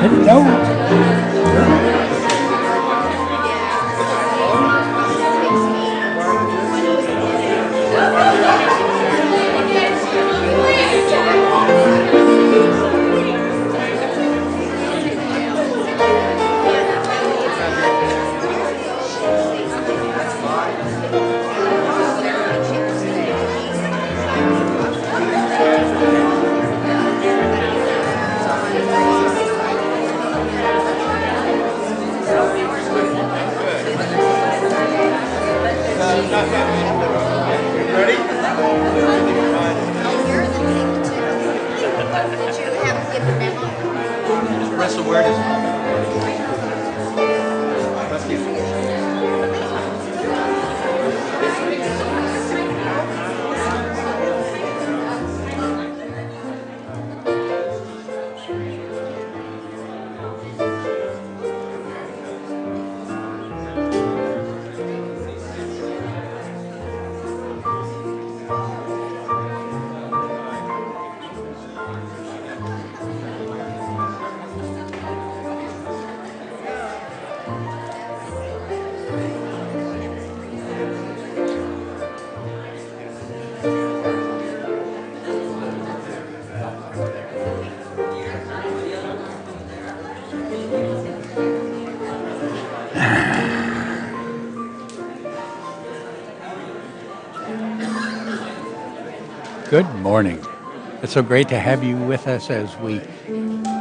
Hello. Good morning. It's so great to have you with us as we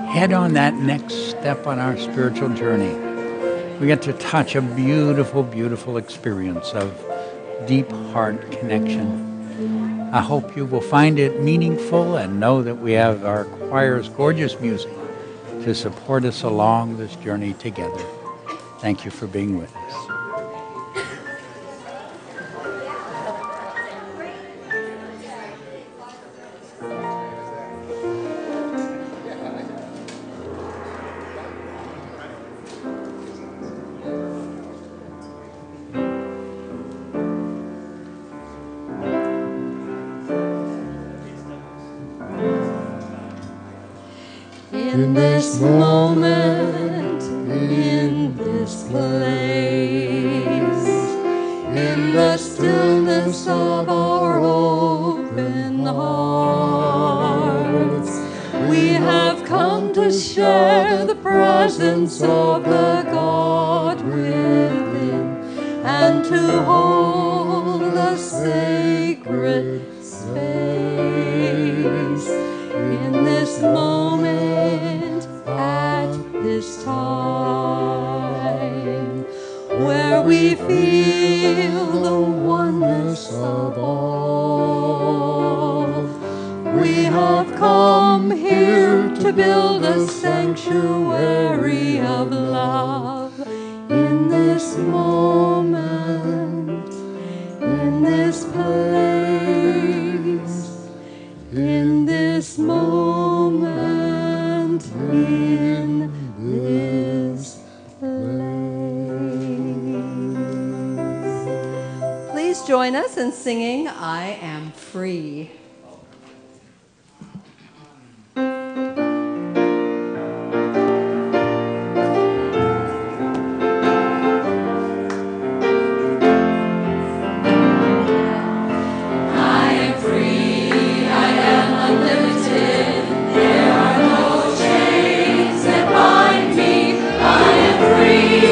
head on that next step on our spiritual journey. We get to touch a beautiful, beautiful experience of deep heart connection. I hope you will find it meaningful and know that we have our choir's gorgeous music to support us along this journey together. Thank you for being with us. In this moment, in this place, in the stillness of our open hearts, we have come to share the presence of the God within and to hold a sacred space. In this moment, at this time, where we feel the oneness of all, we have come here to build a sanctuary of love. In this moment, in this place, in this moment, in this place. Please join us in singing I Am Free. Free.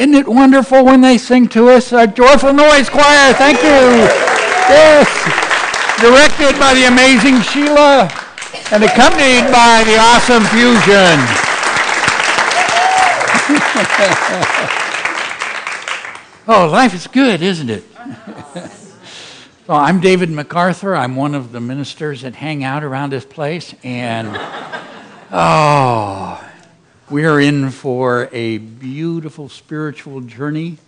Isn't it wonderful when they sing to us? A joyful noise choir, thank you. Yes. Directed by the amazing Sheila and accompanied by the awesome Fusion. Oh, life is good, isn't it? So I'm David MacArthur. I'm one of the ministers that hang out around this place, and we're in for a beautiful spiritual journey.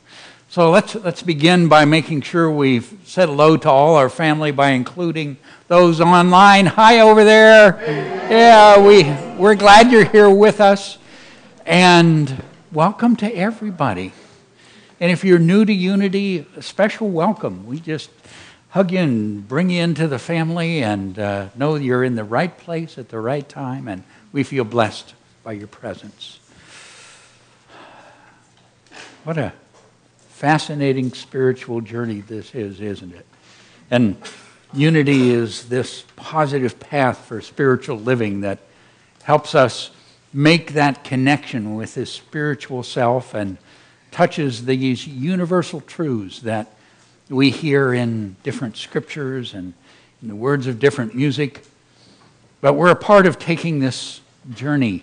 So let's begin by making sure we've said hello to all our family by including those online. Hi over there. Yeah, we're glad you're here with us, and welcome to everybody. And if you're new to Unity, a special welcome. We just hug you and bring you into the family and know you're in the right place at the right time, and we feel blessed by your presence. What a fascinating spiritual journey this is, isn't it? And Unity is this positive path for spiritual living that helps us make that connection with this spiritual self and touches these universal truths that we hear in different scriptures and in the words of different music. But we're a part of taking this journey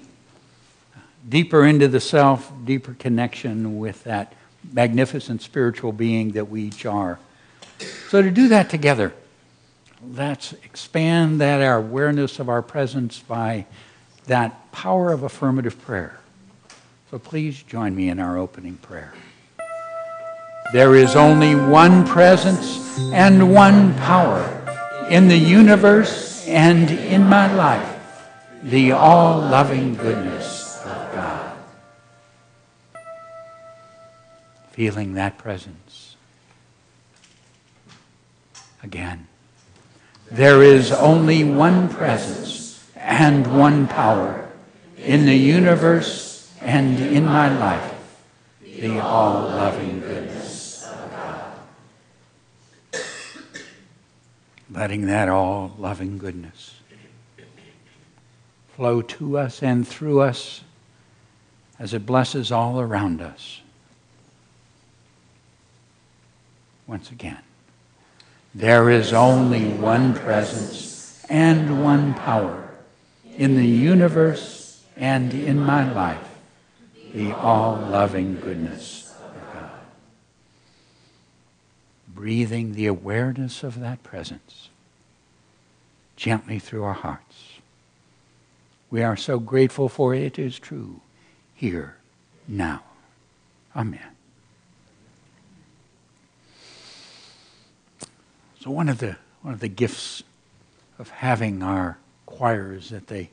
deeper into the self, deeper connection with that magnificent spiritual being that we each are. So to do that together, let's expand our awareness of our presence by that power of affirmative prayer. So please join me in our opening prayer. There is only one presence and one power in the universe and in my life, the all-loving goodness of God. Feeling that presence. Again. There is only one presence and one power in the universe and in my life, the all-loving goodness. Letting that all-loving goodness flow to us and through us as it blesses all around us. Once again, there is only one presence and one power in the universe and in my life, the all-loving goodness of God. Breathing the awareness of that presence gently through our hearts. We are so grateful for it is true here, now. Amen. So one of the gifts of having our choirs that they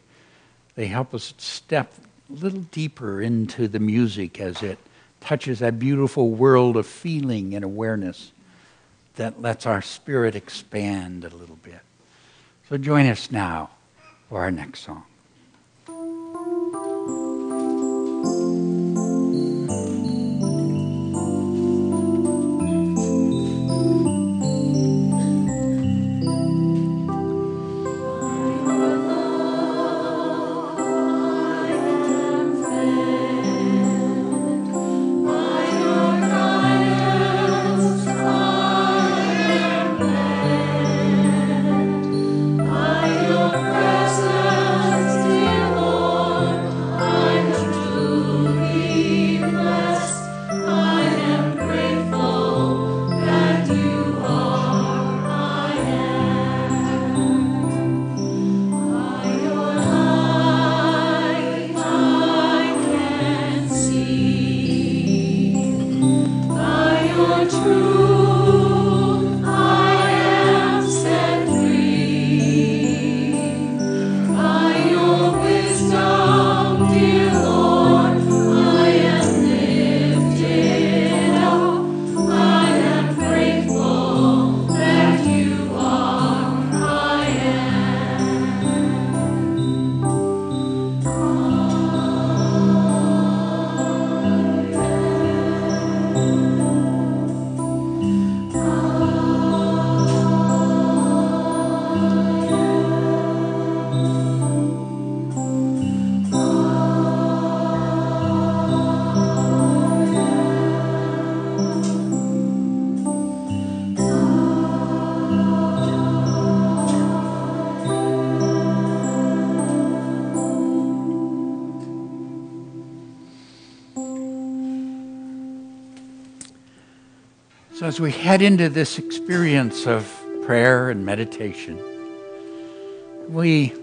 help us step a little deeper into the music as it touches that beautiful world of feeling and awareness that lets our spirit expand a little bit. So join us now for our next song. Presence So as we head into this experience of prayer and meditation, we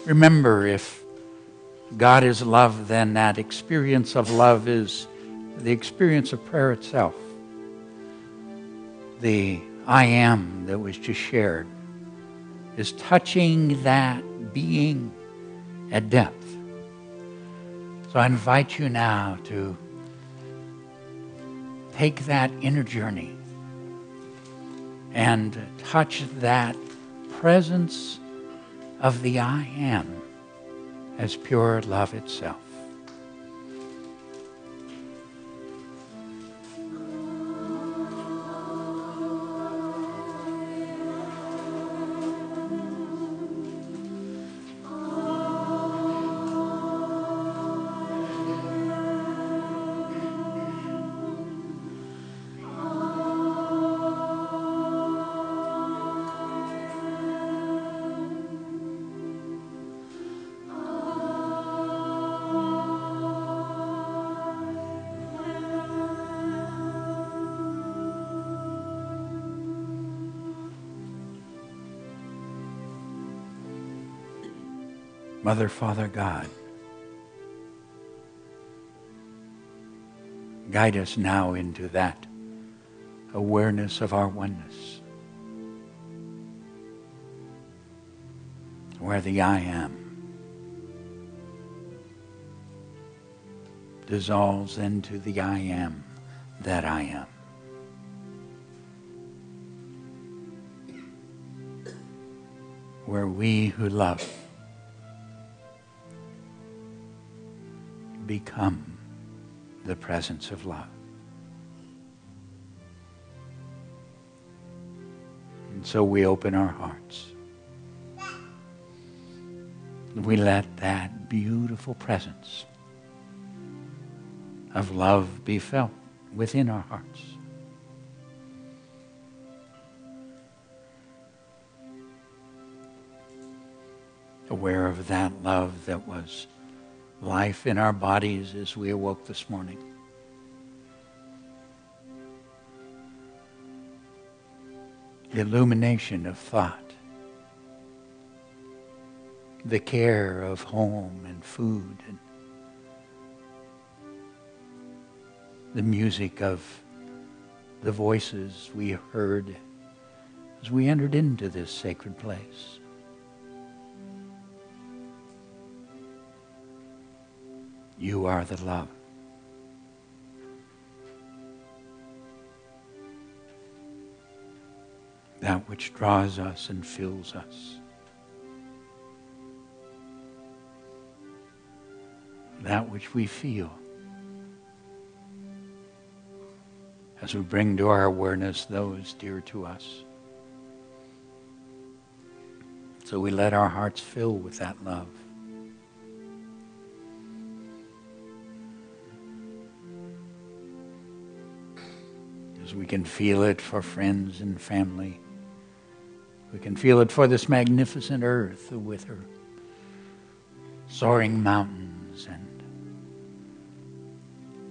remember if God is love, then that experience of love is the experience of prayer itself. The I am that was just shared is touching that being at depth. So I invite you now to take that inner journey and touch that presence of the I am as pure love itself. Mother, Father, God, guide us now into that awareness of our oneness, where the I am dissolves into the I am that I am. Where we who love become the presence of love. And so we open our hearts. We let that beautiful presence of love be felt within our hearts. Aware of that love that was life in our bodies as we awoke this morning. The illumination of thought. The care of home and food. And the music of the voices we heard as we entered into this sacred place. You are the love. That which draws us and fills us. That which we feel as we bring to our awareness those dear to us. So we let our hearts fill with that love. As we can feel it for friends and family. We can feel it for this magnificent earth with her soaring mountains and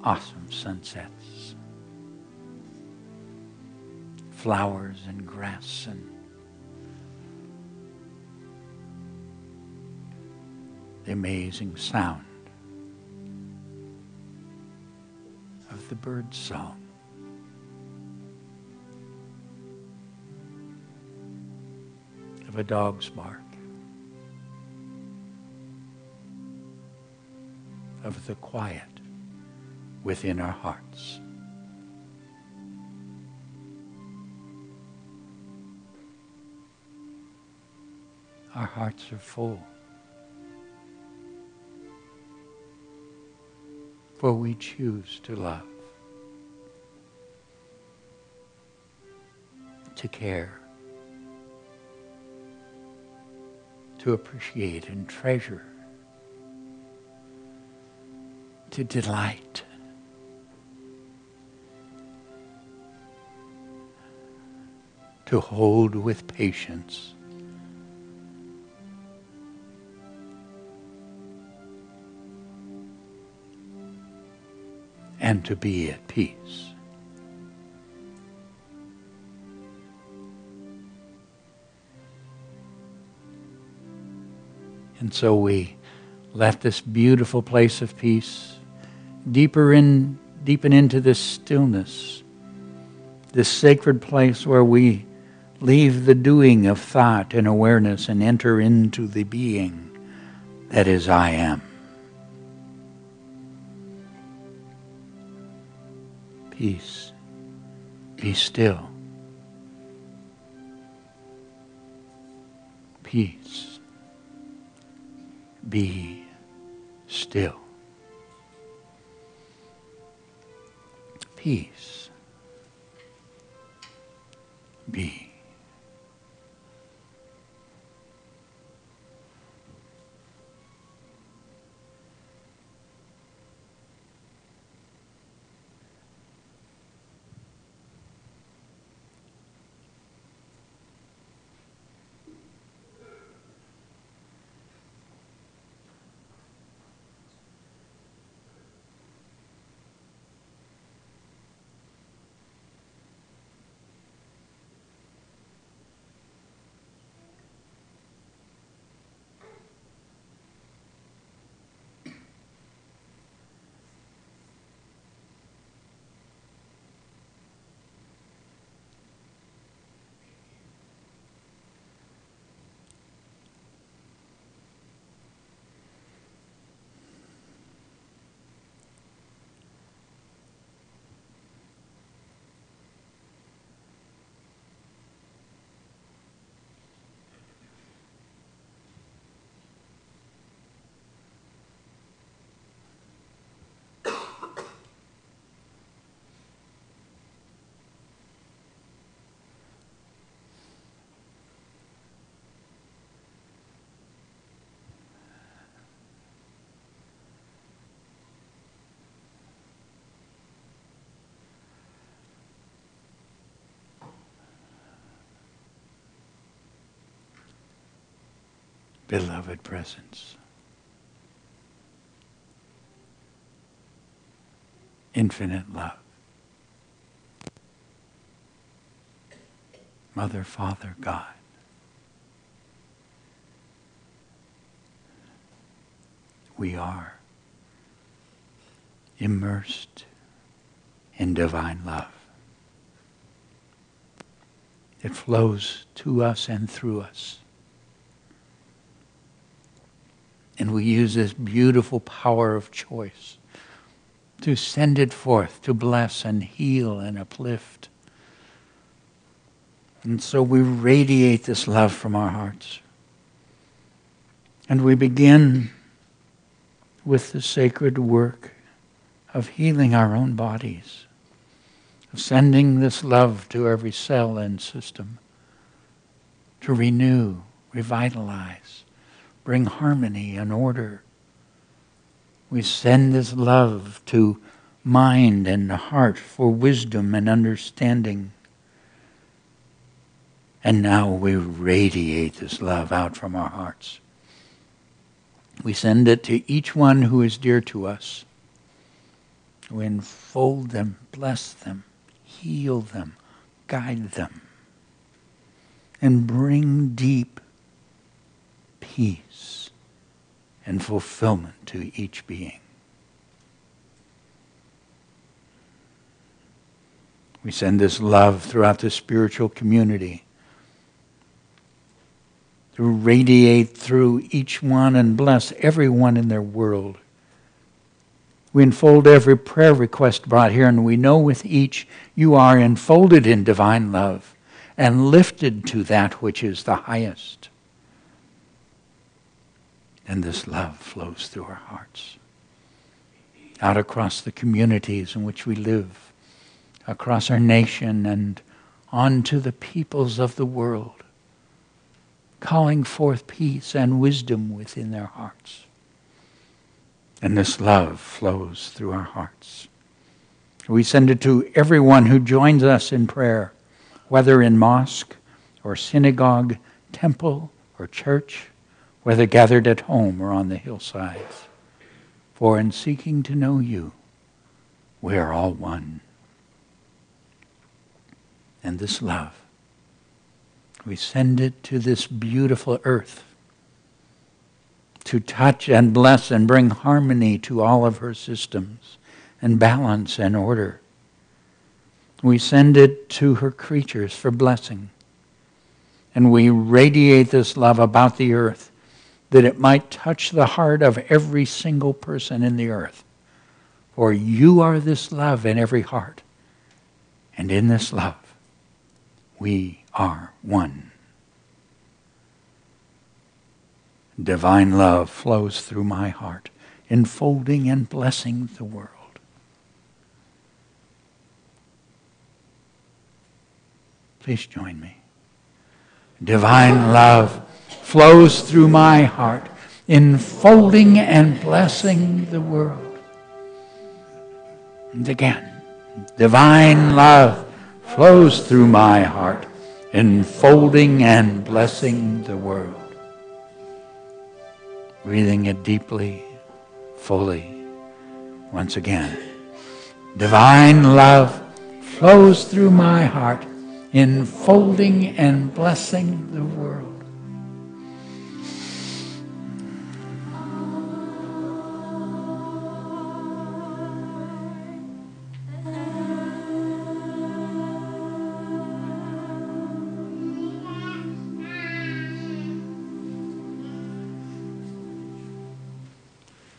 awesome sunsets. Flowers and grass and the amazing sound of the bird's song. Of a dog's bark, of the quiet within our hearts. Our hearts are full, for we choose to love, to care, to appreciate and treasure, to delight, to hold with patience, and to be at peace. And so we let this beautiful place of peace deepen into this stillness, this sacred place where we leave the doing of thought and awareness and enter into the being that is I am. Peace. Be still. Peace. Be still. Peace. Be. Beloved presence. Infinite love. Mother, Father, God. We are immersed in divine love. It flows to us and through us. And we use this beautiful power of choice to send it forth, to bless and heal and uplift. And so we radiate this love from our hearts. And we begin with the sacred work of healing our own bodies, of sending this love to every cell and system, to renew, revitalize, bring harmony and order. We send this love to mind and heart for wisdom and understanding. And now we radiate this love out from our hearts. We send it to each one who is dear to us. We enfold them, bless them, heal them, guide them, and bring deep peace and fulfillment to each being. We send this love throughout the spiritual community to radiate through each one and bless everyone in their world. We enfold every prayer request brought here, and we know with each you are enfolded in divine love and lifted to that which is the highest. And this love flows through our hearts, out across the communities in which we live, across our nation, and on to the peoples of the world, calling forth peace and wisdom within their hearts. And this love flows through our hearts. We send it to everyone who joins us in prayer, whether in mosque or synagogue, temple or church, whether gathered at home or on the hillsides. For in seeking to know you, we are all one. And this love, we send it to this beautiful earth, to touch and bless and bring harmony to all of her systems and balance and order. We send it to her creatures for blessing. And we radiate this love about the earth that it might touch the heart of every single person in the earth. For you are this love in every heart. And in this love, we are one. Divine love flows through my heart, enfolding and blessing the world. Please join me. Divine love flows through my heart, enfolding and blessing the world. And again, divine love flows through my heart, enfolding and blessing the world. Breathing it deeply, fully, once again. Divine love flows through my heart, enfolding and blessing the world.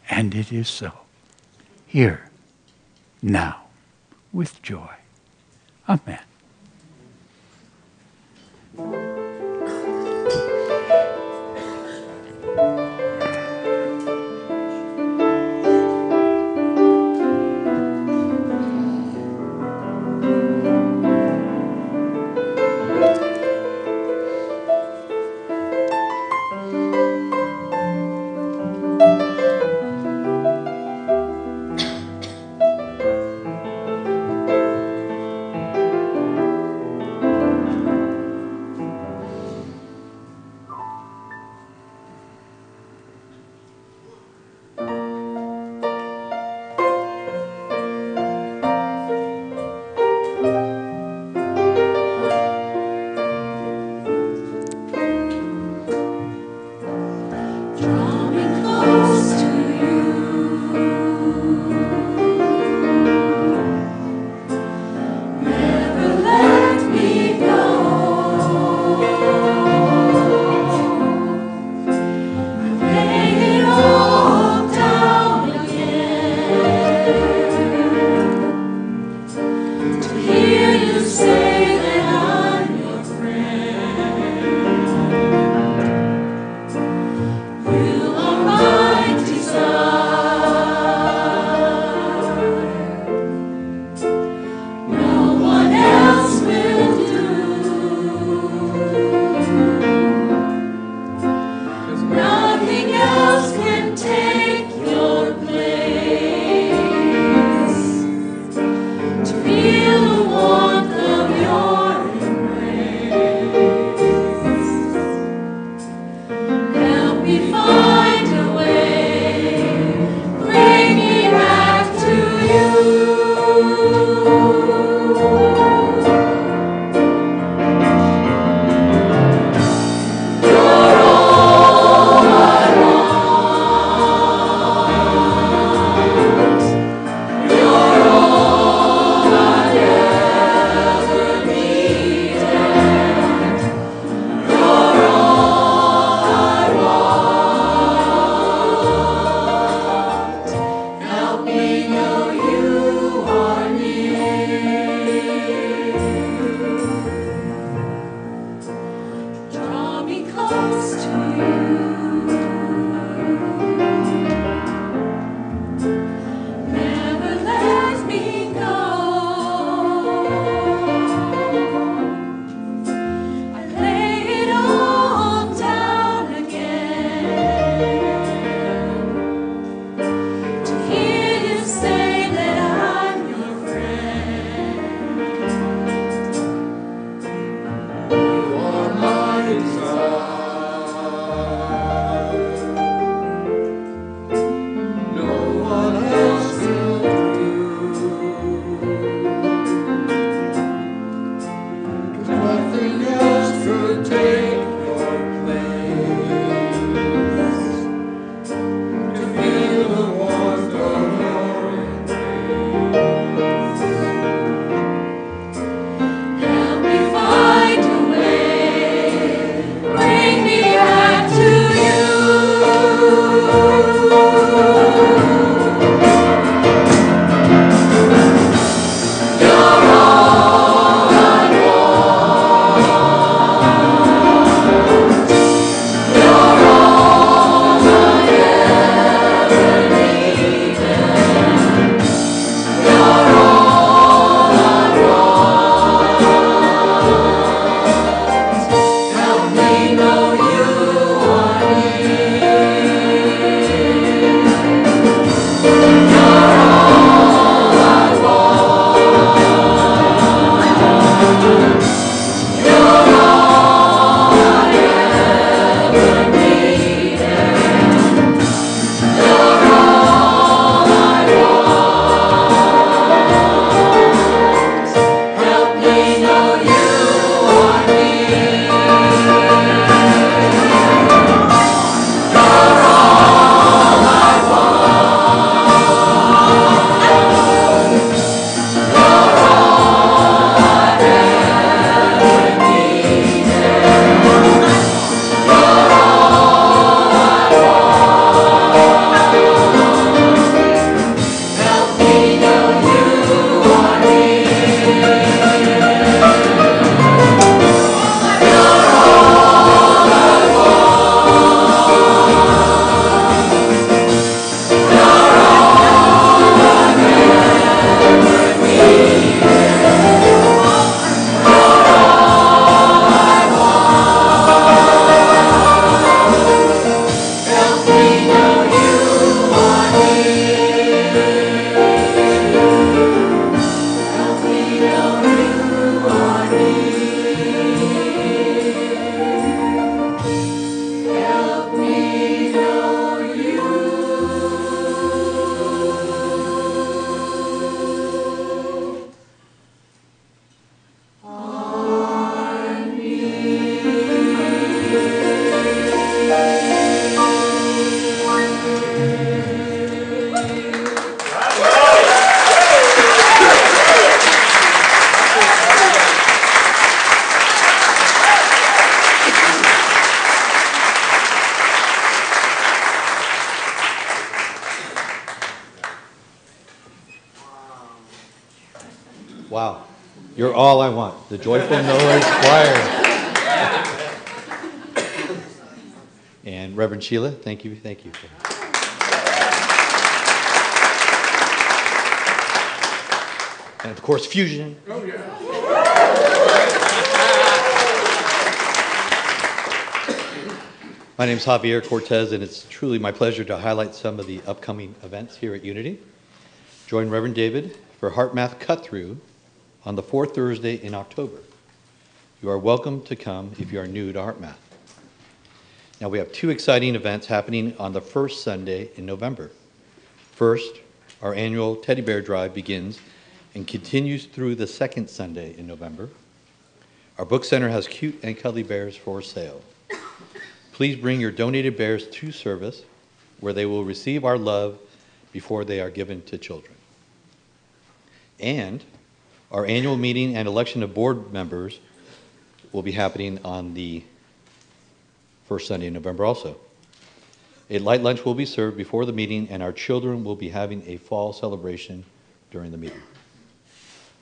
And it is so, here, now, with joy. Amen. Wow. You're all I want. The Joyful Noise Choir. And Reverend Sheila, thank you. And of course, Fusion. Oh, yeah. My name is Javier Cortez, and it's truly my pleasure to highlight some of the upcoming events here at Unity. Join Reverend David for Heart Math Cut-Through on the fourth Thursday in October. You are welcome to come if you are new to Heart Math. Now, we have two exciting events happening on the first Sunday in November. First, our annual Teddy Bear Drive begins and continues through the second Sunday in November. Our book center has cute and cuddly bears for sale. Please bring your donated bears to service, where they will receive our love before they are given to children. And our annual meeting and election of board members will be happening on the first Sunday in November also. A light lunch will be served before the meeting, and our children will be having a fall celebration during the meeting.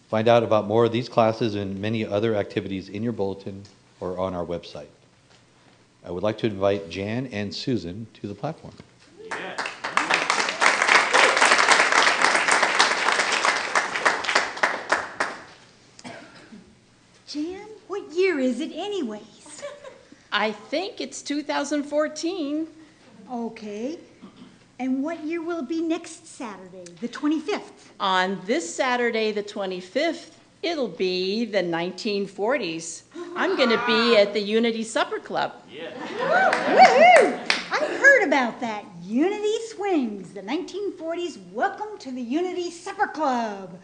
Find out about more of these classes and many other activities in your bulletin or on our website. I would like to invite Jan and Susan to the platform. Yeah. Jan, what year is it anyways? I think it's 2014. Okay. And what year will it be next Saturday, the 25th? On this Saturday, the 25th, it'll be the 1940s. I'm going to be at the Unity Supper Club. Yeah. Woohoo! I've heard about that. Unity Swings, the 1940s. Welcome to the Unity Supper Club.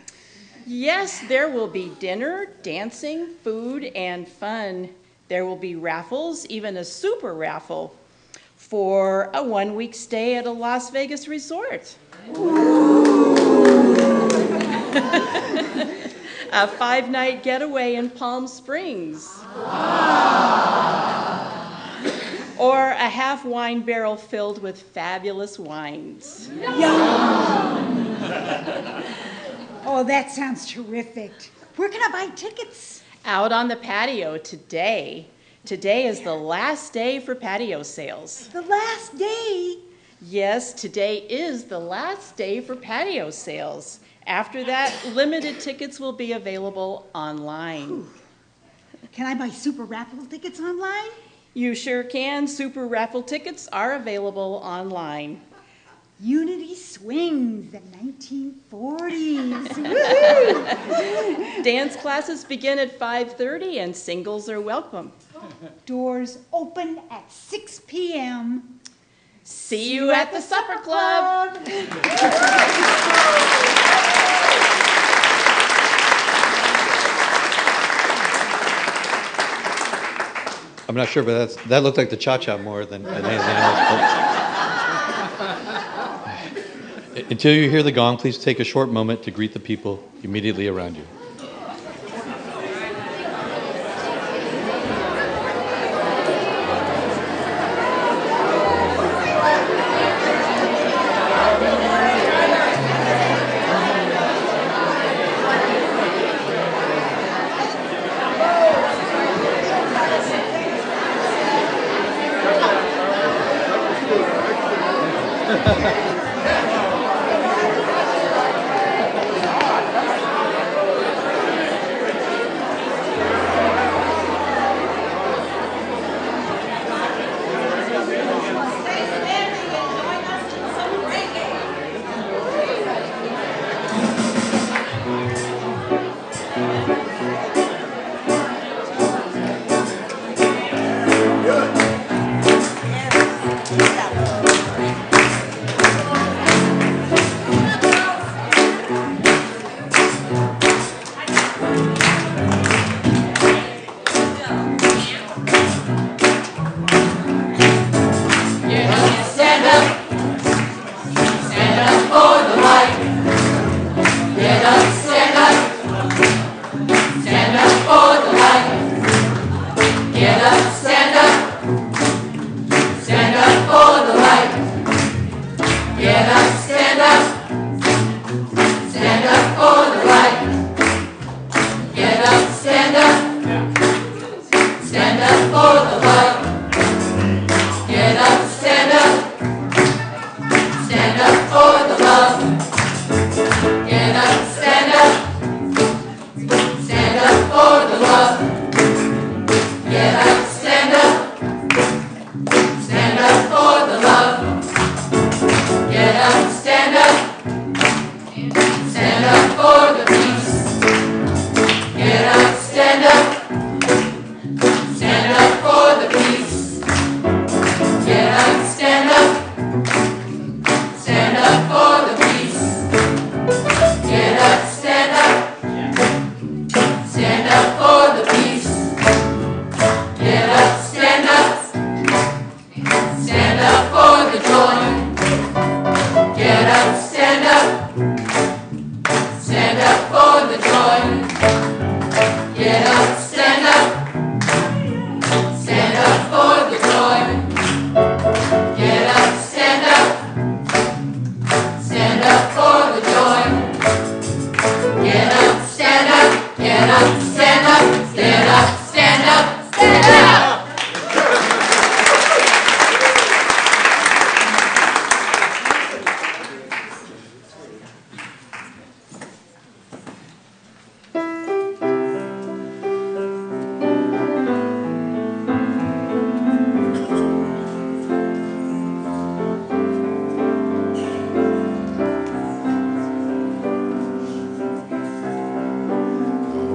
Yes, there will be dinner, dancing, food, and fun. There will be raffles, even a super raffle, for a one-week stay at a Las Vegas resort. A 5-night getaway in Palm Springs. Or a half wine barrel filled with fabulous wines. Oh, that sounds terrific. Where can I buy tickets? Out on the patio today. Today is the last day for patio sales. The last day? Yes, today is the last day for patio sales. After that, limited tickets will be available online. Ooh. Can I buy super raffle tickets online? You sure can. Super raffle tickets are available online. Unity Swings, the 1940s. Woohoo! Dance classes begin at 5:30 and singles are welcome. Doors open at 6 p.m. See you at the supper club. I'm not sure, but that looked like the cha-cha more than anything else. Until you hear the gong, please take a short moment to greet the people immediately around you.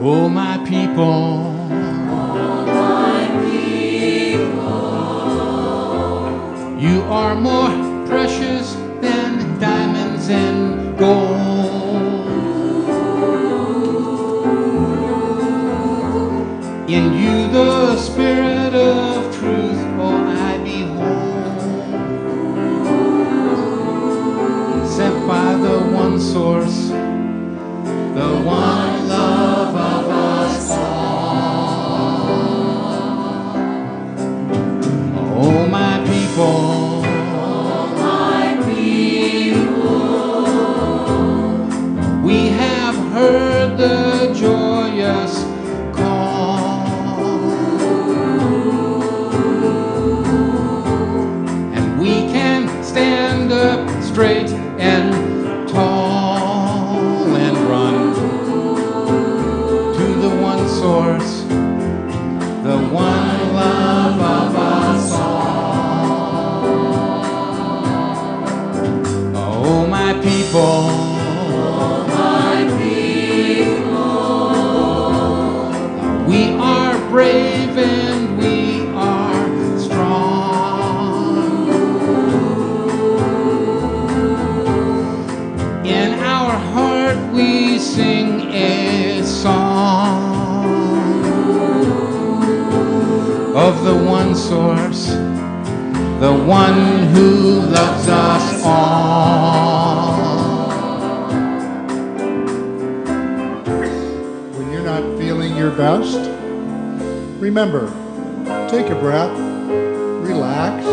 Oh, my people. You are more precious than diamonds and gold. In you the Spirit of truth, oh, I behold. Sent by the one source, the one love of us all. Oh, my people. We have heard the joyous call, and we can stand up straight and tall and run to the one source, the one love of us all. Oh, my people. We are brave and we are strong. In our heart we sing a song of the one source, the one who loves us all. When you're not feeling your best, remember, take a breath, relax,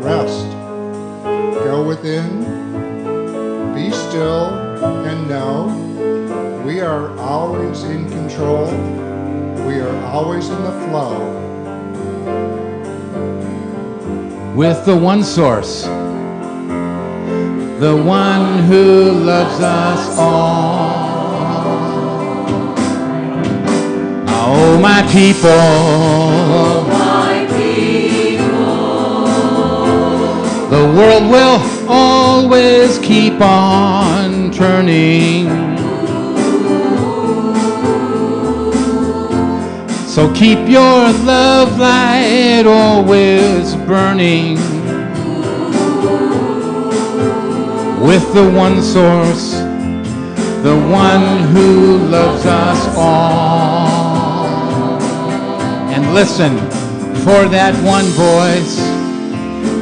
rest. Go within, be still, and know we are always in control. We are always in the flow. With the one source, the one who loves us all. Oh, my people. Oh, my people. The world will always keep on turning. So keep your love light always burning. With the one source, the one who loves us all. And listen for that one voice,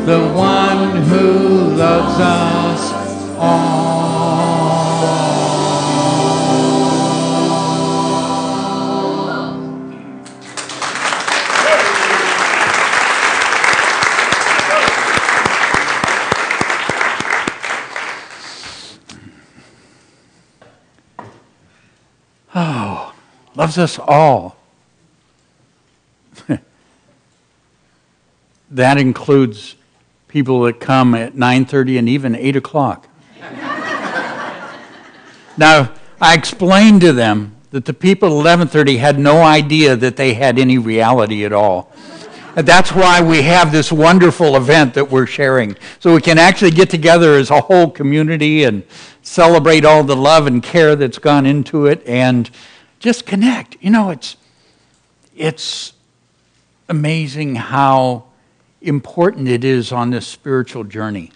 the one who loves us all. Oh, loves us all. That includes people that come at 9:30 and even 8 o'clock. Now, I explained to them that the people at 11:30 had no idea that they had any reality at all. And that's why we have this wonderful event that we're sharing, so we can actually get together as a whole community and celebrate all the love and care that's gone into it and just connect. You know, it's amazing how important it is on this spiritual journey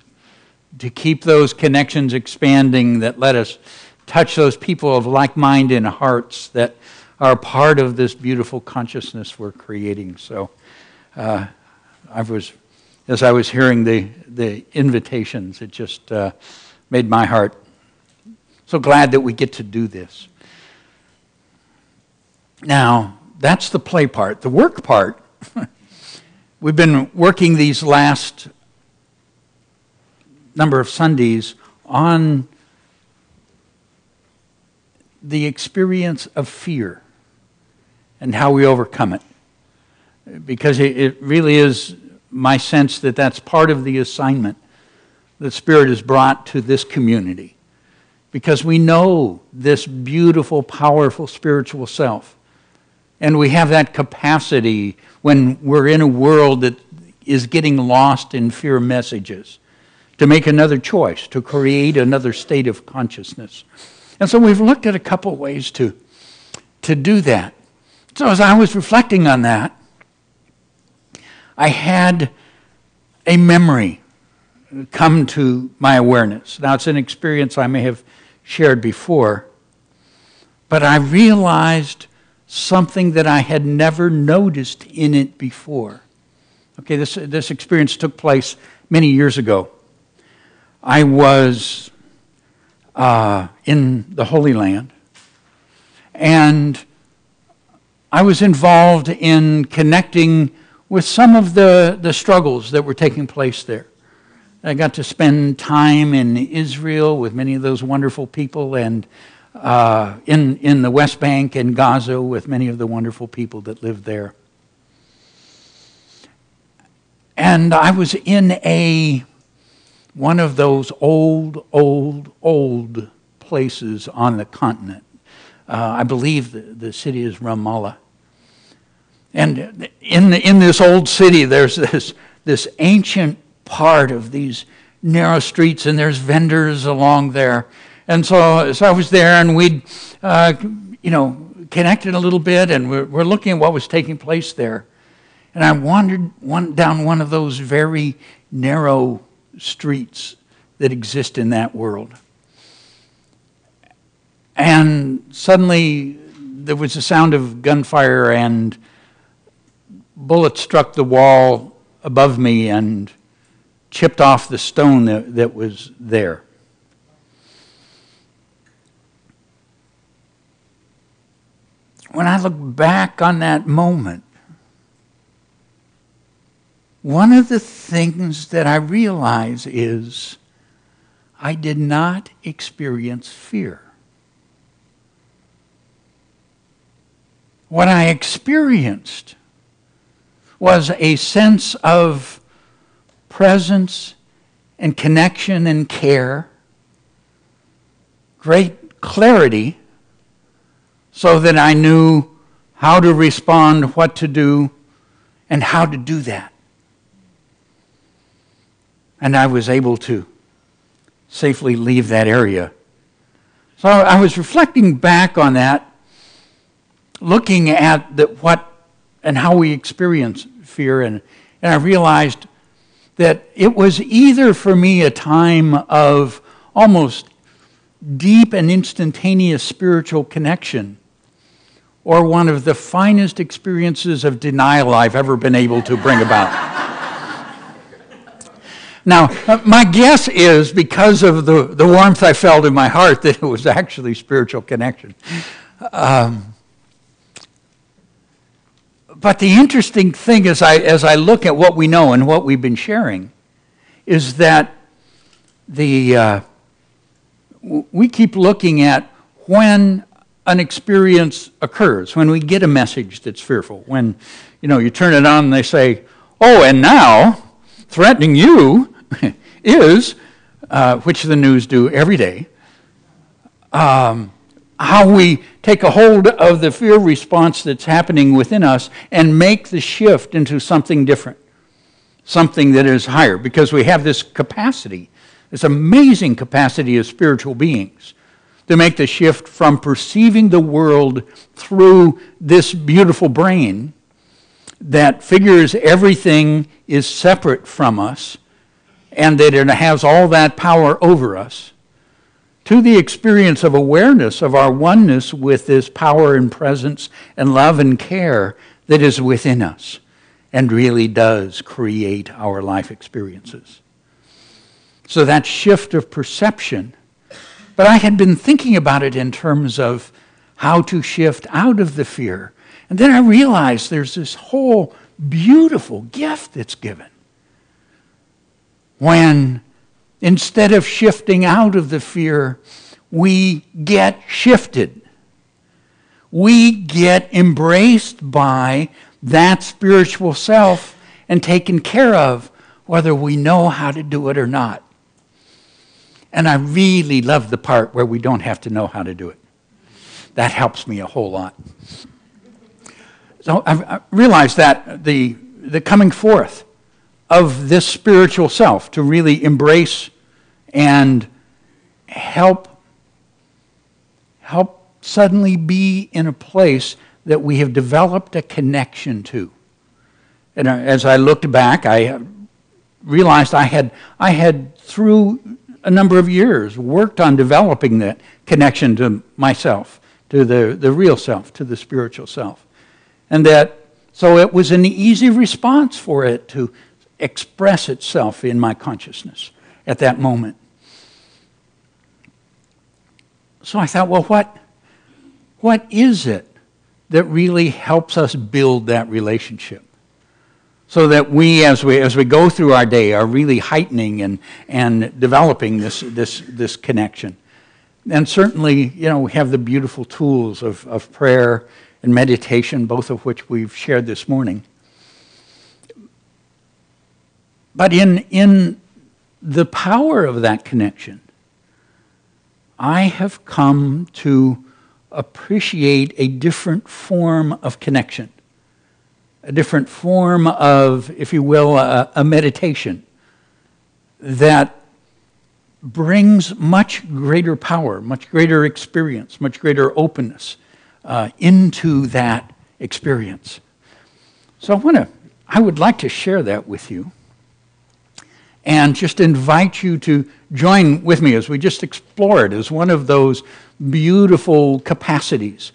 to keep those connections expanding that let us touch those people of like mind and hearts that are part of this beautiful consciousness we're creating. So as I was hearing the invitations, it just made my heart so glad that we get to do this. Now, that's the play part. The work part, we've been working these last number of Sundays on the experience of fear and how we overcome it. Because it really is my sense that that's part of the assignment that Spirit has brought to this community. Because we know this beautiful, powerful spiritual self. And we have that capacity when we're in a world that is getting lost in fear messages to make another choice, to create another state of consciousness. And so we've looked at a couple ways to to do that. So as I was reflecting on that, I had a memory come to my awareness. Now, it's an experience I may have shared before, but I realized something that I had never noticed in it before. Okay, this experience took place many years ago. I was in the Holy Land, and I was involved in connecting with some of the struggles that were taking place there. I got to spend time in Israel with many of those wonderful people, and in the West Bank and Gaza with many of the wonderful people that lived there. And I was in one of those old places on the continent. I believe the city is Ramallah. And in this old city, there's this ancient part of these narrow streets, and there's vendors along there. And so I was there, and we'd connected a little bit, and we're looking at what was taking place there. And I wandered down one of those very narrow streets that exist in that world. And suddenly there was a sound of gunfire, and bullets struck the wall above me and chipped off the stone that was there. When I look back on that moment, one of the things that I realize is I did not experience fear. What I experienced was a sense of presence and connection and care, great clarity, so that I knew how to respond, what to do, and how to do that. And I was able to safely leave that area. So I was reflecting back on that, looking at what and how we experience fear, and I realized that it was either for me a time of almost deep and instantaneous spiritual connection, or one of the finest experiences of denial I've ever been able to bring about. Now, my guess is, because of the warmth I felt in my heart, that it was actually spiritual connection. But the interesting thing as I look at what we know and what we've been sharing is that we keep looking at when an experience occurs, when we get a message that's fearful, when you turn it on and they say, "Oh, and now threatening you is," which the news do every day, how we take a hold of the fear response that's happening within us and make the shift into something different, something that is higher, because we have this capacity, this amazing capacity as spiritual beings to make the shift from perceiving the world through this beautiful brain that figures everything is separate from us and that it has all that power over us, to the experience of awareness of our oneness with this power and presence and love and care that is within us and really does create our life experiences. So that shift of perception. But I had been thinking about it in terms of how to shift out of the fear. And then I realized there's this whole beautiful gift that's given. When instead of shifting out of the fear, we get shifted. We get embraced by that spiritual self and taken care of, whether we know how to do it or not. And I really love the part where we don't have to know how to do it. That helps me a whole lot. So I realized that the coming forth of this spiritual self to really embrace and help suddenly be in a place that we have developed a connection to. And as I looked back, I realized I had through a number of years worked on developing that connection to myself, to the real self, to the spiritual self. And so it was an easy response for it to express itself in my consciousness at that moment. So I thought, well, what is it that really helps us build that relationship? So that we, as we go through our day, are really heightening and developing this connection. And certainly, we have the beautiful tools of prayer and meditation, both of which we've shared this morning. But in the power of that connection, I have come to appreciate a different form of connection. A different form of, if you will, a meditation that brings much greater power, much greater experience, much greater openness into that experience. So I would like to share that with you and just invite you to join with me as we just explore it as one of those beautiful capacities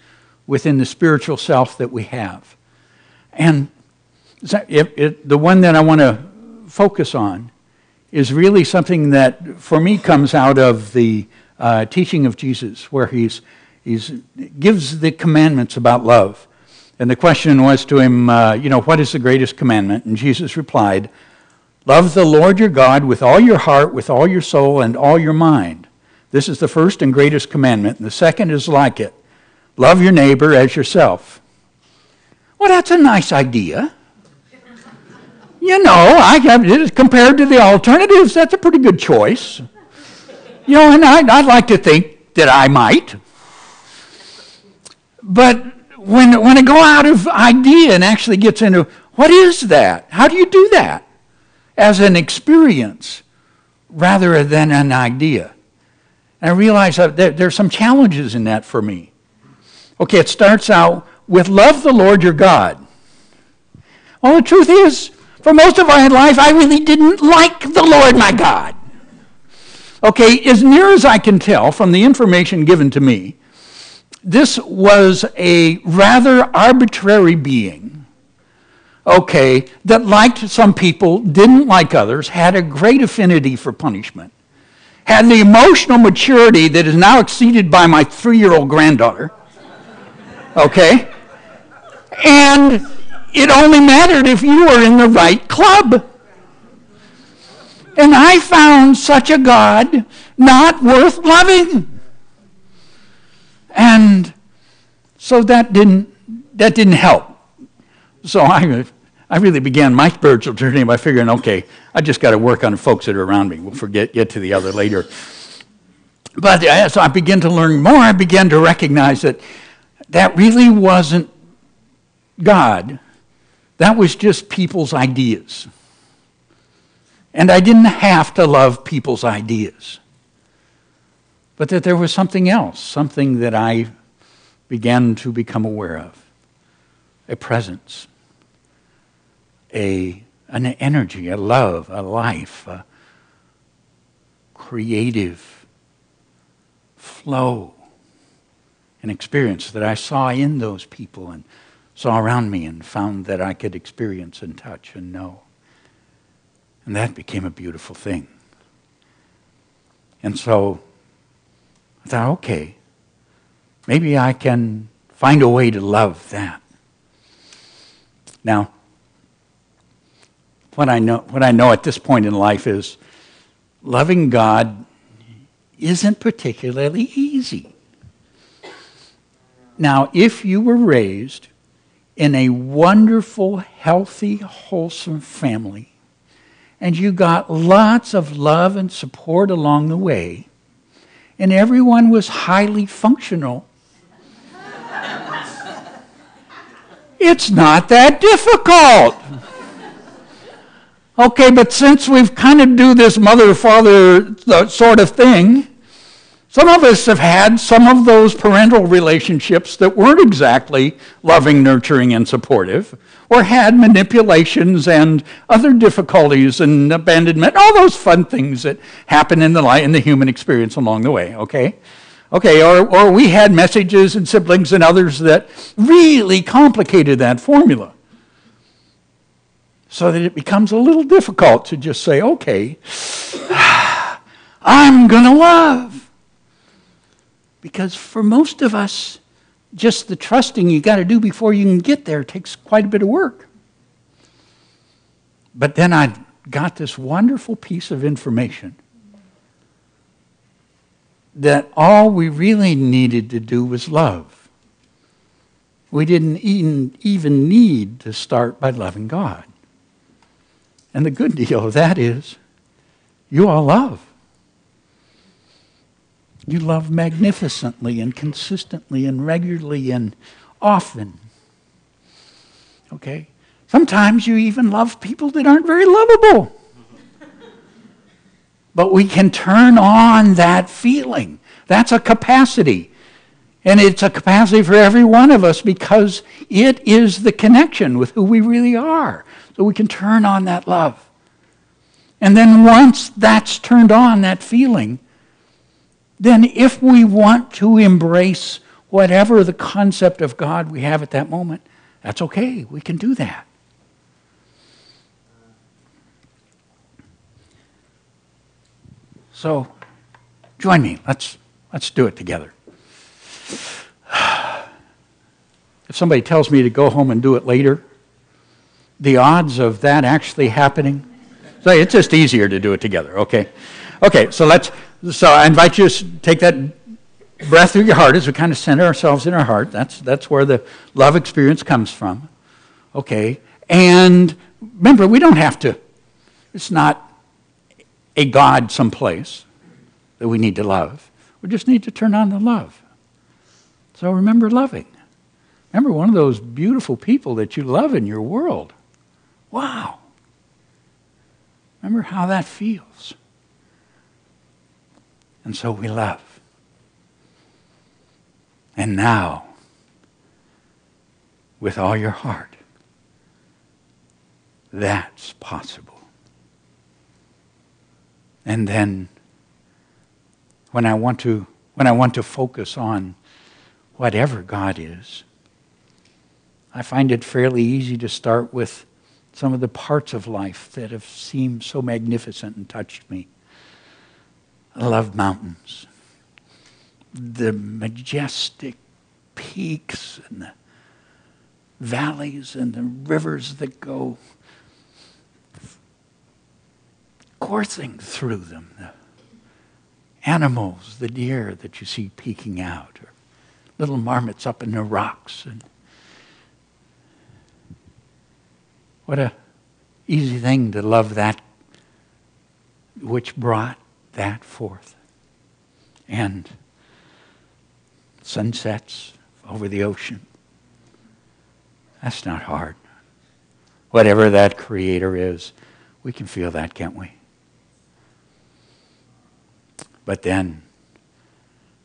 within the spiritual self that we have. And the one that I want to focus on is really something that, for me, comes out of the teaching of Jesus, where he gives the commandments about love. And the question was to him, what is the greatest commandment? And Jesus replied, love the Lord your God with all your heart, with all your soul, and all your mind. This is the first and greatest commandment, and the second is like it. Love your neighbor as yourself. Well, that's a nice idea. Compared to the alternatives, that's a pretty good choice. And I'd like to think that I might. But when I go out of idea and actually gets into, what is that? How do you do that? As an experience rather than an idea. And I realize that there's some challenges in that for me. Okay, it starts out with love the Lord your God. Well, the truth is, for most of my life, I really didn't like the Lord my God. Okay, as near as I can tell from the information given to me, this was a rather arbitrary being, okay, that liked some people, didn't like others, had a great affinity for punishment, had the emotional maturity that is now exceeded by my 3-year-old granddaughter, okay, and it only mattered if you were in the right club. And I found such a God not worth loving. And so that didn't help. So I really began my spiritual journey by figuring, okay, I just got to work on the folks that are around me. We'll get to the other later. But as I began to learn more, I began to recognize that really wasn't God. That was just people's ideas. And I didn't have to love people's ideas. But that there was something else, something that I began to become aware of. A presence, an energy, a love, a life, a creative flow, an experience that I saw in those people and saw around me and found that I could experience and touch and know. And that became a beautiful thing. And so I thought, okay, maybe I can find a way to love that. Now, what I know at this point in life is loving God isn't particularly easy. Now, if you were raised in a wonderful, healthy, wholesome family, and you got lots of love and support along the way, and everyone was highly functional, it's not that difficult. Okay, but since we've kind of do this mother-father sort of thing, Some of us have had some of those parental relationships that weren't exactly loving, nurturing, and supportive, or had manipulations and other difficulties and abandonment, all those fun things that happen in the human experience along the way, okay? Okay, or we had messages and siblings and others that really complicated that formula, so that it becomes a little difficult to just say, okay, I'm going to love. Because for most of us, just the trusting you got to do before you can get there takes quite a bit of work. But then I got this wonderful piece of information that all we really needed to do was love. We didn't even need to start by loving God. And the good deal of that is, you all love. You love magnificently and consistently and regularly and often. Okay? Sometimes you even love people that aren't very lovable. But we can turn on that feeling. That's a capacity. And it's a capacity for every one of us because it is the connection with who we really are. So we can turn on that love. And then once that's turned on, that feeling, then if we want to embrace whatever the concept of God we have at that moment, that's okay. We can do that. So, join me. Let's do it together. If somebody tells me to go home and do it later, the odds of that actually happening, so it's just easier to do it together, okay? Okay, so I invite you to take that breath through your heart as we kind of center ourselves in our heart. That's where the love experience comes from. Okay, and remember, we don't have to, it's not a God someplace that we need to love. We just need to turn on the love. So remember loving. Remember one of those beautiful people that you love in your world. Wow. Remember how that feels. And so we love. And now, with all your heart, that's possible. And then, when I want to focus on whatever God is, I find it fairly easy to start with some of the parts of life that have seemed so magnificent and touched me. I love mountains. The majestic peaks and the valleys and the rivers that go coursing through them. The animals, the deer that you see peeking out, or little marmots up in the rocks. And what a easy thing to love that which brought that forth. And sunsets over the ocean. That's not hard. Whatever that creator is, we can feel that, can't we? But then,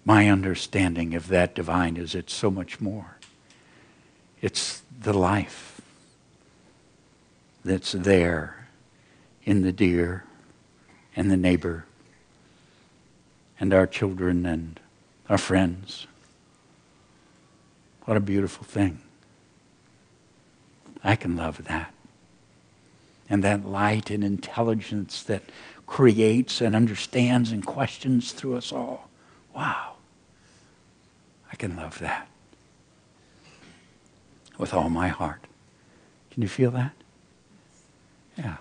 my understanding of that divine is it's so much more. It's the life that's there in the deer and the neighbor and our children and our friends. What a beautiful thing. I can love that. And that light and intelligence that creates and understands and questions through us all. Wow. I can love that with all my heart. Can you feel that? Yeah.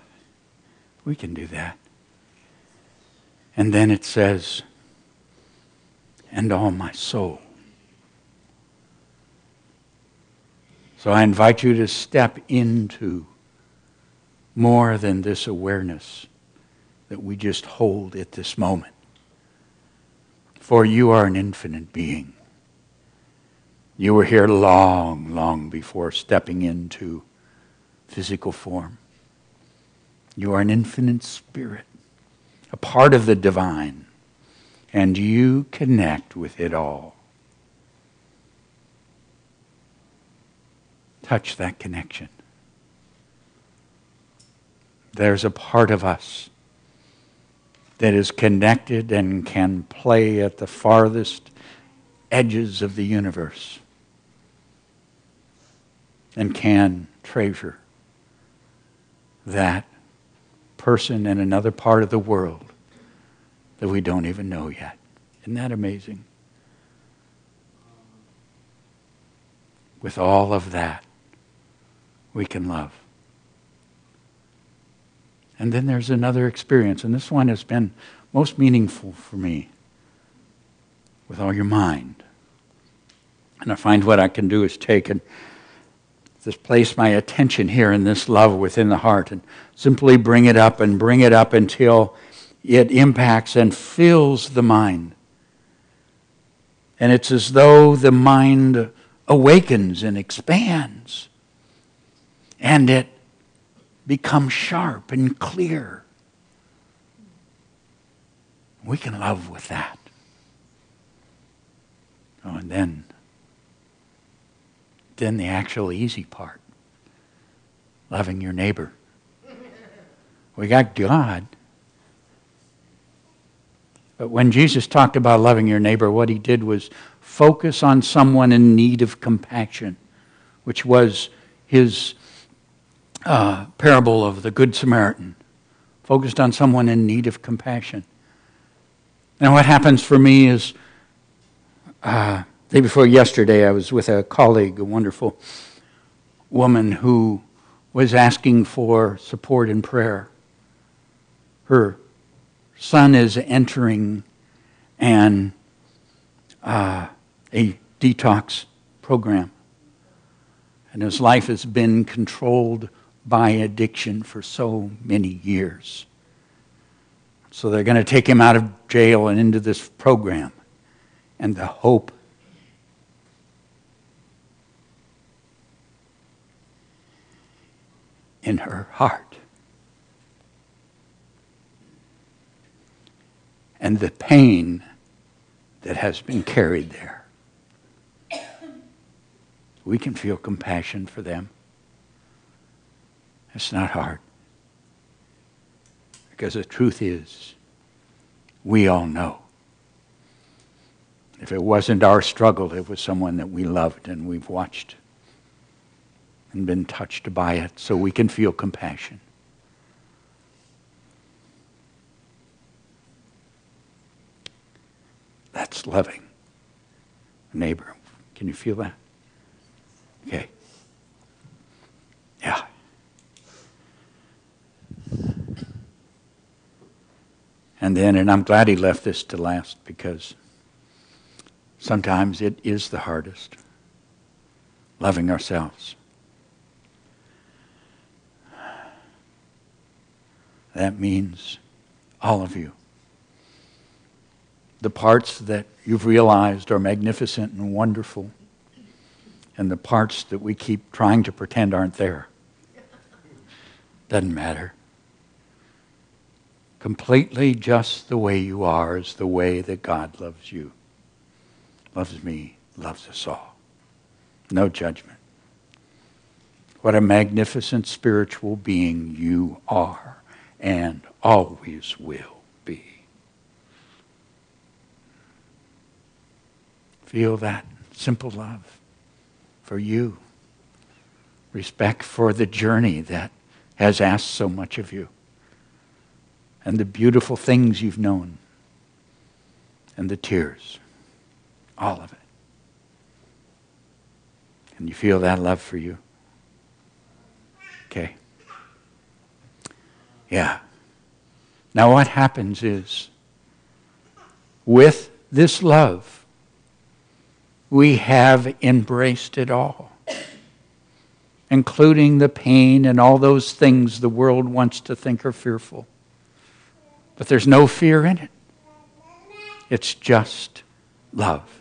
We can do that. And then it says, and all my soul. So I invite you to step into more than this awareness that we just hold at this moment. For you are an infinite being. You were here long, long before stepping into physical form. You are an infinite spirit, a part of the divine. and you connect with it all. Touch that connection. There's a part of us that is connected and can play at the farthest edges of the universe and can treasure that person in another part of the world that we don't even know yet. Isn't that amazing? With all of that, we can love. And then there's another experience, and this one has been most meaningful for me, with all your mind. And I find what I can do is take and just place my attention here in this love within the heart and simply bring it up until it impacts and fills the mind. And it's as though the mind awakens and expands, and it becomes sharp and clear. We can love with that. Oh, and then the actual easy part, loving your neighbor. We got God. But when Jesus talked about loving your neighbor, what he did was focus on someone in need of compassion, which was his parable of the Good Samaritan. Focused on someone in need of compassion. And what happens for me is, day before yesterday, I was with a colleague, a wonderful woman who was asking for support in prayer. Her son is entering a detox program. And his life has been controlled by addiction for so many years. So they're going to take him out of jail and into this program. And the hope in her heart and the pain that has been carried there. We can feel compassion for them. It's not hard. Because the truth is, we all know. If it wasn't our struggle, it was someone that we loved and we've watched and been touched by it, so we can feel compassion. That's loving a neighbor. Can you feel that? Okay. Yeah. And I'm glad he left this to last, because sometimes it is the hardest. Loving ourselves. That means all of you. The parts that you've realized are magnificent and wonderful, and the parts that we keep trying to pretend aren't there. Doesn't matter. Completely just the way you are is the way that God loves you. Loves me, loves us all. No judgment. What a magnificent spiritual being you are and always will be. Feel that simple love for you. Respect for the journey that has asked so much of you. And the beautiful things you've known. And the tears. All of it. Can you feel that love for you? Okay. Yeah. Now what happens is, with this love, we have embraced it all, including the pain and all those things the world wants to think are fearful. But there's no fear in it. It's just love.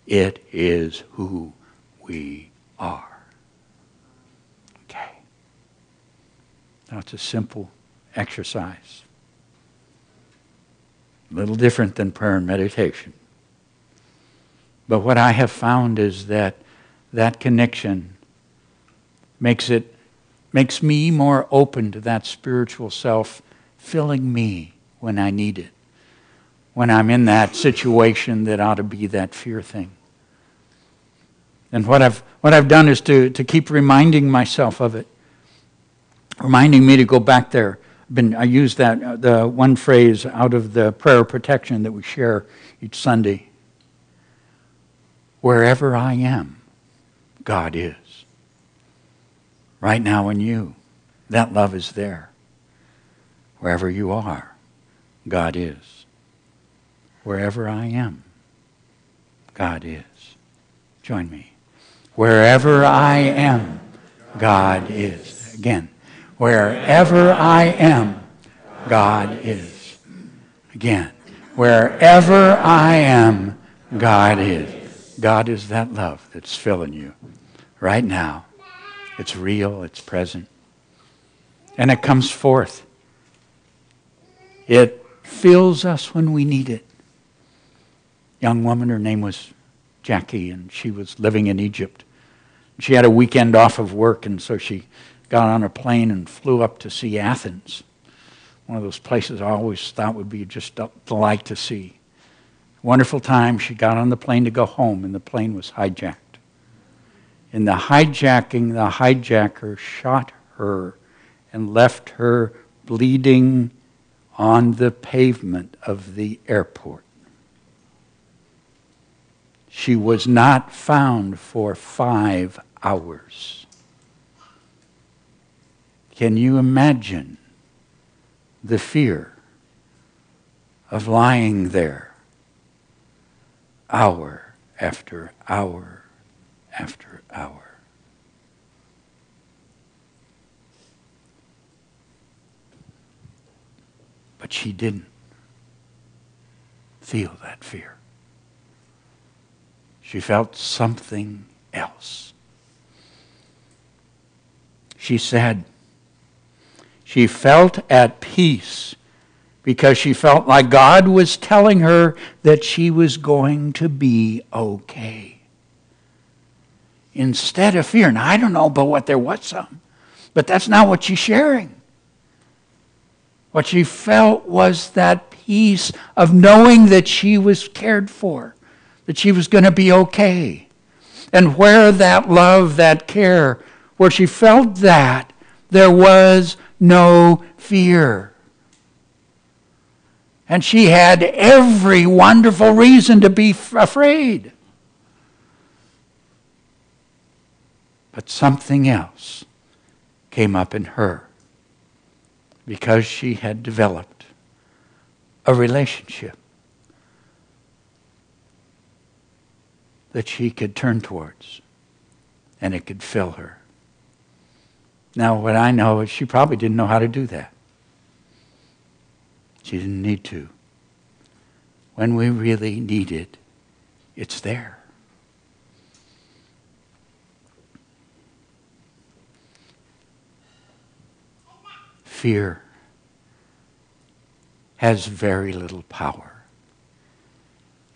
It is who we are. Okay. Now it's a simple exercise. A little different than prayer and meditation. But what I have found is that that connection makes me more open to that spiritual self filling me when I need it. When I'm in that situation that ought to be that fear thing. And what I've done is to keep reminding myself of it. Reminding me to go back there. I use that the one phrase out of the prayer of protection that we share each Sunday. Wherever I am, God is. Right now in you, that love is there. Wherever you are, God is. Wherever I am, God is. Join me. Wherever I am, God is. Again. Wherever I am, God is. Again. Wherever I am, God is. God is that love that's filling you right now. It's real, it's present. And it comes forth. It fills us when we need it. Young woman, her name was Jackie, and she was living in Egypt. She had a weekend off of work, and so she got on a plane and flew up to see Athens. One of those places I always thought would be just a delight to see. Wonderful time. She got on the plane to go home, and the plane was hijacked. In the hijacking, the hijacker shot her and left her bleeding on the pavement of the airport. She was not found for 5 hours. Can you imagine the fear of lying there hour after hour after hour? But she didn't feel that fear. She felt something else. She said she felt at peace because she felt like God was telling her that she was going to be okay. Instead of fear. Now, I don't know but what there was some, but that's not what she's sharing. What she felt was that peace of knowing that she was cared for, that she was going to be okay. And where that love, that care, where she felt that, there was no fear. And she had every wonderful reason to be afraid. But something else came up in her because she had developed a relationship that she could turn towards, and it could fill her. Now, what I know is she probably didn't know how to do that. She didn't need to. When we really need it, it's there. Fear has very little power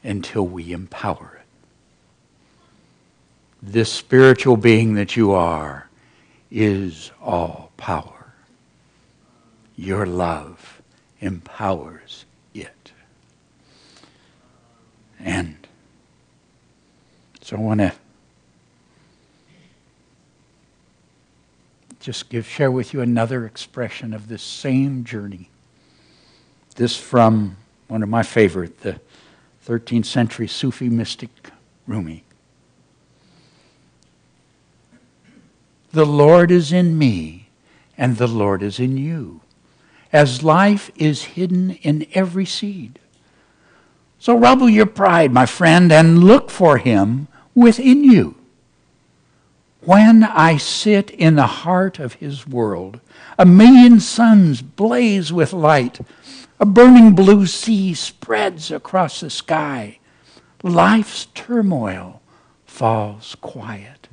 until we empower it. This spiritual being that you are is all power. Your love empowers it. And so I want to just share with you another expression of this same journey. This from one of my favorite, the 13th century Sufi mystic Rumi. The Lord is in me, and the Lord is in you, as life is hidden in every seed. So rubble your pride, my friend, and look for him within you. When I sit in the heart of his world, a million suns blaze with light. A burning blue sea spreads across the sky. Life's turmoil falls quiet.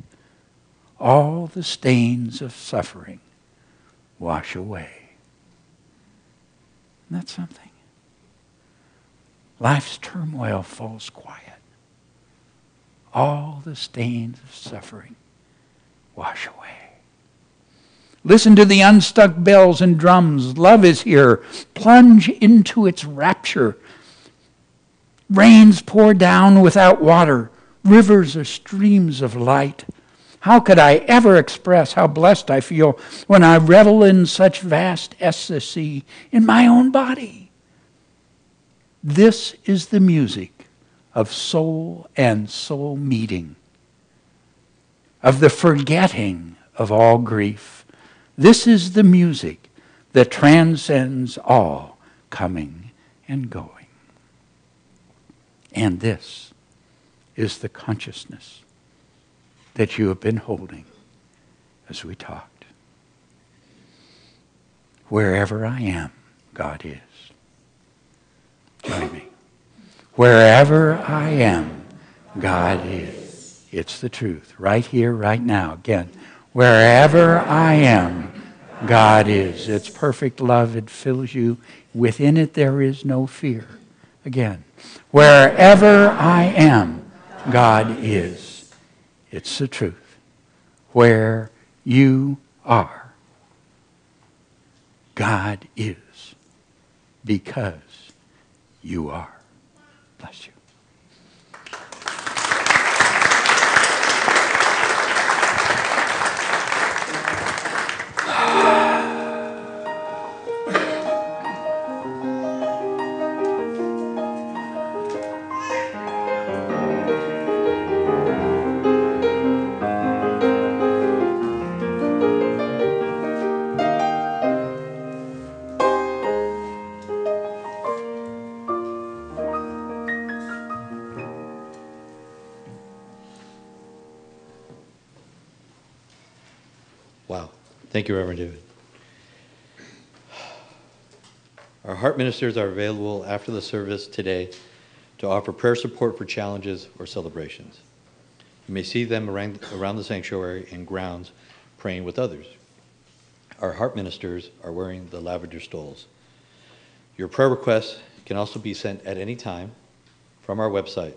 All the stains of suffering wash away. Isn't that something? Life's turmoil falls quiet. All the stains of suffering wash away. Listen to the unstuck bells and drums. Love is here. Plunge into its rapture. Rains pour down without water. Rivers are streams of light. How could I ever express how blessed I feel when I revel in such vast ecstasy in my own body? This is the music of soul and soul meeting, of the forgetting of all grief. This is the music that transcends all coming and going. And this is the consciousness that you have been holding as we talked. Wherever I am, God is. Join me. Wherever I am, God is. It's the truth. Right here, right now. Again, wherever I am, God is. It's perfect love. It fills you. Within it, there is no fear. Again, wherever I am, God is. It's the truth. Where you are, God is. Because you are. Bless you. Wow. Thank you, Reverend David. Our heart ministers are available after the service today to offer prayer support for challenges or celebrations. You may see them around the sanctuary and grounds praying with others. Our heart ministers are wearing the lavender stoles. Your prayer requests can also be sent at any time from our website.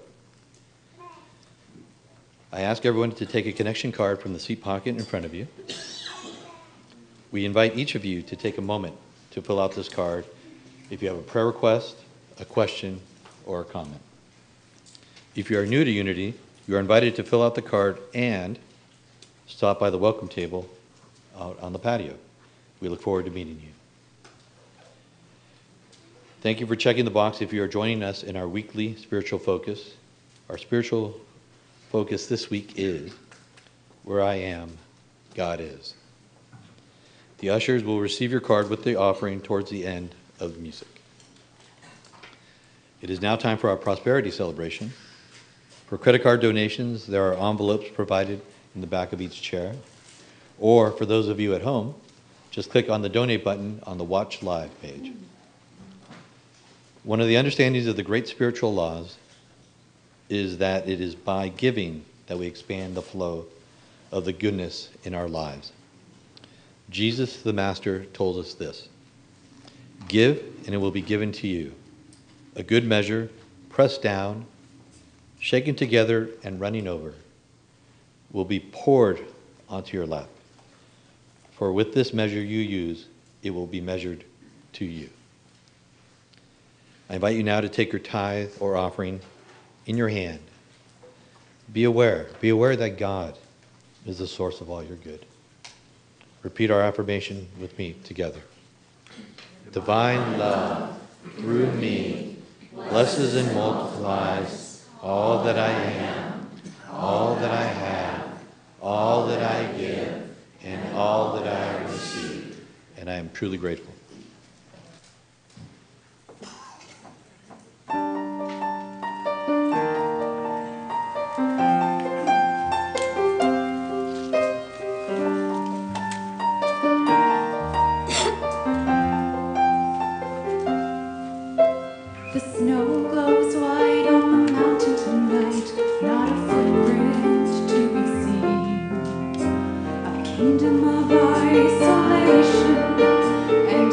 I ask everyone to take a connection card from the seat pocket in front of you. We invite each of you to take a moment to fill out this card if you have a prayer request, a question, or a comment. If you are new to Unity, you are invited to fill out the card and stop by the welcome table out on the patio. We look forward to meeting you. Thank you for checking the box if you are joining us in our weekly spiritual focus. Our spiritual focus this week is, where I am, God is. The ushers will receive your card with the offering towards the end of the music. It is now time for our prosperity celebration. For credit card donations, there are envelopes provided in the back of each chair. Or for those of you at home, just click on the donate button on the Watch Live page. One of the understandings of the great spiritual laws is that it is by giving that we expand the flow of the goodness in our lives. Jesus, the Master, told us this: give, and it will be given to you. A good measure, pressed down, shaken together, and running over, will be poured onto your lap. For with this measure you use, it will be measured to you. I invite you now to take your tithe or offering in your hand. Be aware that God is the source of all your good. Repeat our affirmation with me together. Divine love, through me, blesses and multiplies all that I am, all that I have, all that I give, and all that I receive. And I am truly grateful. The snow glows white on the mountain tonight, not a footprint to be seen. A kingdom of isolation and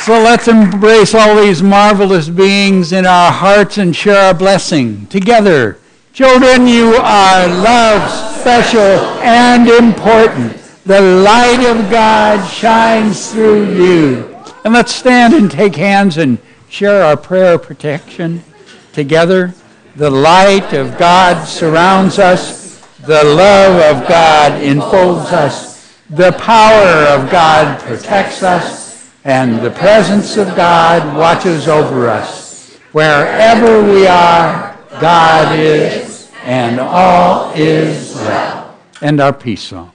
So let's embrace all these marvelous beings in our hearts and share our blessing together. Children, you are loved, special, and important. The light of God shines through you. And let's stand and take hands and share our prayer of protection together. The light of God surrounds us. The love of God enfolds us. The power of God protects us. And the presence of God watches over us. Wherever we are, God is, and all is well. And our peace song.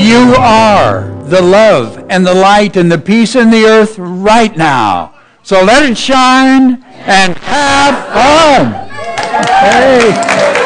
You are the love and the light and the peace in the earth right now. So let it shine and have fun. Hey.